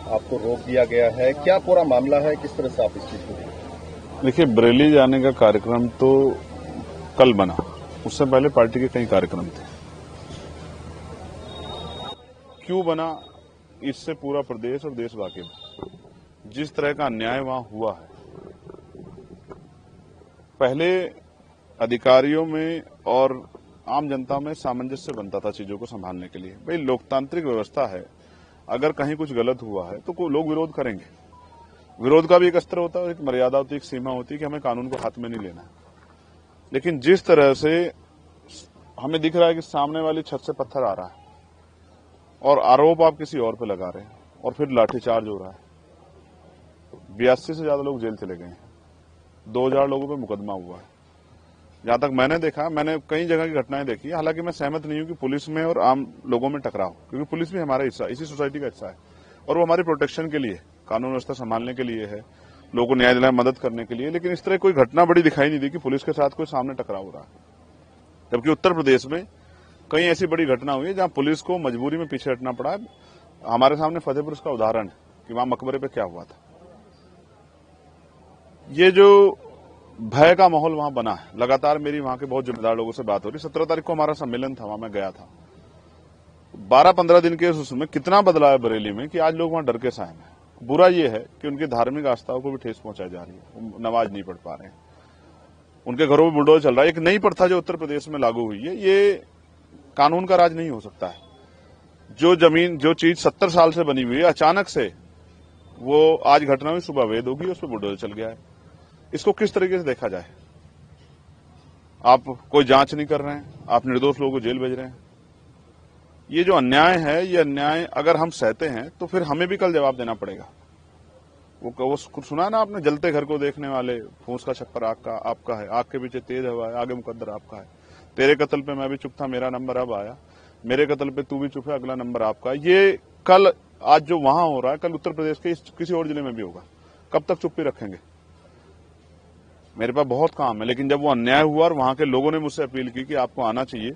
आपको रोक दिया गया है, क्या पूरा मामला है, किस तरह से आप इस चीज को? देखिए, बरेली जाने का कार्यक्रम तो कल बना, उससे पहले पार्टी के कई कार्यक्रम थे। क्यों बना, इससे पूरा प्रदेश और देश वाकिफ। जिस तरह का अन्याय वहां हुआ है, पहले अधिकारियों में और आम जनता में सामंजस्य बनता था चीजों को संभालने के लिए। भाई, लोकतांत्रिक व्यवस्था है, अगर कहीं कुछ गलत हुआ है तो लोग विरोध करेंगे। विरोध का भी एक अस्त्र होता है, एक मर्यादा होती है, एक सीमा होती है कि हमें कानून को हाथ में नहीं लेना है। लेकिन जिस तरह से हमें दिख रहा है कि सामने वाली छत से पत्थर आ रहा है और आरोप आप किसी और पे लगा रहे हैं और फिर लाठीचार्ज हो रहा है। 82 से ज्यादा लोग जेल चले गए हैं, 2000 लोगों पे मुकदमा हुआ है। जहां तक मैंने देखा, मैंने कई जगह की घटनाएं देखी, हालांकि मैं सहमत नहीं हूं कि पुलिस में और आम लोगों में टकराव, क्योंकि पुलिस भी हमारा हिस्सा, इसी सोसाइटी का हिस्सा है और वो हमारी प्रोटेक्शन के लिए, कानून व्यवस्था संभालने के लिए है, लोगों को न्याय दिलाने में मदद करने के लिए। लेकिन इस तरह कोई घटना बड़ी दिखाई नहीं दी कि पुलिस के साथ कोई सामने टकराव हो रहा है। जबकि उत्तर प्रदेश में कई ऐसी बड़ी घटना हुई है जहां पुलिस को मजबूरी में पीछे हटना पड़ा है। हमारे सामने फतेहपुर का उदाहरण है कि वहां मकबरे पे क्या हुआ था। ये जो भय का माहौल वहां बना है, लगातार मेरी वहां के बहुत जिम्मेदार लोगों से बात हो रही। 17 तारीख को हमारा सम्मेलन था, वहां मैं गया था। 12-15 दिन के उसमें कितना बदलाव है बरेली में कि आज लोग वहां डर के साए हैं। बुरा ये है कि उनकी धार्मिक आस्थाओं को भी ठेस पहुंचाई जा रही है, वो नमाज नहीं पढ़ पा रहे हैं, उनके घरों में बुलडोजर चल रहा है। एक नई प्रथा जो उत्तर प्रदेश में लागू हुई है, ये कानून का राज नहीं हो सकता है। जो जमीन, जो चीज 70 साल से बनी हुई है, अचानक से वो आज घटना हुई, सुबह अवैध होगी, उस पर बुलडोजर चल गया है। इसको किस तरीके से देखा जाए? आप कोई जांच नहीं कर रहे हैं, आप निर्दोष लोगों को जेल भेज रहे हैं। ये जो अन्याय है, ये अन्याय अगर हम सहते हैं तो फिर हमें भी कल जवाब देना पड़ेगा। वो सुना ना आपने, जलते घर को देखने वाले, फूंस का छप्पर आपका है, आग के पीछे तेज हवा है, आगे मुकद्दर आपका है। तेरे कत्ल पे मैं भी चुप था, मेरा नंबर अब आया, मेरे कत्ल पे तू भी चुप है, अगला नंबर आपका है। ये कल, आज जो वहां हो रहा है, कल उत्तर प्रदेश के किसी और जिले में भी होगा। कब तक चुप्पी रखेंगे? मेरे पास बहुत काम है। लेकिन जब वो अन्याय हुआ और वहां के लोगों ने मुझसे अपील की कि आपको आना चाहिए,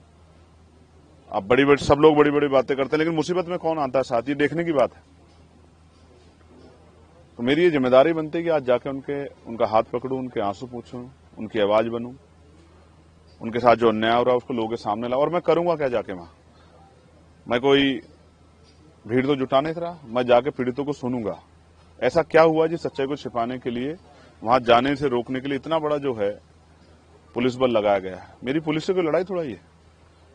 आप सब लोग बड़ी बड़ी बातें करते हैं, लेकिन मुसीबत में कौन आता है साथ, ये देखने की बात है। तो मेरी ये जिम्मेदारी बनती है कि आज जाके उनका हाथ पकड़ूं, उनके आंसू पूछूं, उनकी आवाज बनूं, उनके साथ जो अन्याय हो रहा है उसको लोगों के सामने लाऊं। और मैं करूंगा क्या जाके वहां? मैं कोई भीड़ तो जुटा नहीं रहा, मैं जाके पीड़ितों को सुनूंगा। ऐसा क्या हुआ जिस सच्चाई को छिपाने के लिए, वहां जाने से रोकने के लिए इतना बड़ा जो है पुलिस बल लगाया गया है। मेरी पुलिस से कोई लड़ाई थोड़ा ही है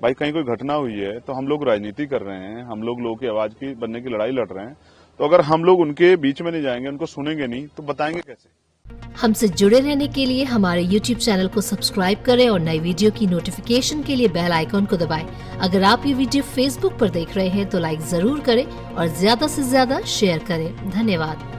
भाई। कहीं कोई घटना हुई है तो हम लोग राजनीति कर रहे हैं, हम लोगों की आवाज की बनने की लड़ाई लड़ रहे हैं। तो अगर हम लोग उनके बीच में नहीं जाएंगे, उनको सुनेंगे नहीं, तो बताएंगे कैसे? हमसे जुड़े रहने के लिए हमारे YouTube चैनल को सब्सक्राइब करें और नई वीडियो की नोटिफिकेशन के लिए बेल आइकॉन को दबाएं। अगर आप ये वीडियो Facebook पर देख रहे हैं तो लाइक जरूर करें और ज्यादा से ज्यादा शेयर करें। धन्यवाद।